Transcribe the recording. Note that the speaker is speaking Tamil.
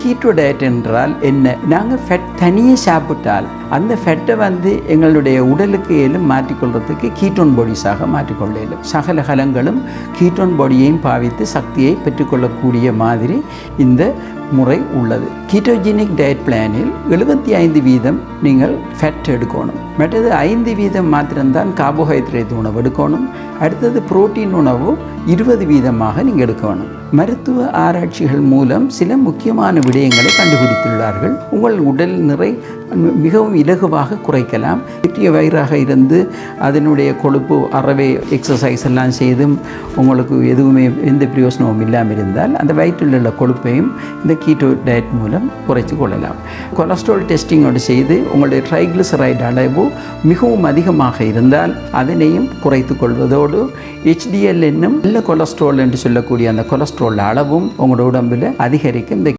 கீட்டோ டயட் என்றால் என்ன? நாங்கள் ஃபேட் தனியே சாப்பிட்டால் அந்த ஃபேட்டை எங்களுடைய உடலுக்கு ஏலும் மாற்றிக்கொள்றதுக்கு கீட்டோன் பாடிஸாக மாற்றிக்கொள்ள இயலும். சகல கலங்களும் கீட்டோன் பாடியையும் பாவித்து சக்தியை பெற்றுக்கொள்ளக்கூடிய மாதிரி இந்த முறை உள்ளது. கீட்டோஜெனிக் டயட் பிளானில் 75% நீங்கள் ஃபேட் எடுக்கணும். மற்றது 5% மாத்திரம்தான் கார்போஹைட்ரேட் உணவு எடுக்கணும். அடுத்தது புரோட்டீன் உணவு 20% நீங்கள் எடுக்கணும். மருத்துவ ஆராய்ச்சிகள் மூலம் சில முக்கியமான விடயங்களை கண்டுபிடித்துள்ளார்கள். உங்கள் உடல் நிறை மிகவும் இலகுவாக குறைக்கலாம். வெற்றிய வயிறாக இருந்து அதனுடைய கொழுப்பு அறவே எக்ஸசைஸ் எல்லாம் செய்தும் உங்களுக்கு எதுவுமே எந்த பிரயோசனமும் இல்லாமல் இருந்தால் அந்த வயிற்றில் உள்ள கொழுப்பையும் இந்த கீட்டோ டயட் மூலம் குறைத்து கொள்ளலாம். கொலஸ்ட்ரால் டெஸ்டிங்கோடு செய்து உங்களுடைய ட்ரைக்ளிசரைடு அளவு மிகவும் அதிகமாக இருந்தால் அதனையும் குறைத்து கொள்வதோடு HDL என்னும் நல்ல கொலஸ்ட்ரால் என்று சொல்லக்கூடிய அந்த கொலஸ்ட்ரால் அளவும் உங்களோட உடம்பில் அதிகரிக்கும். இந்த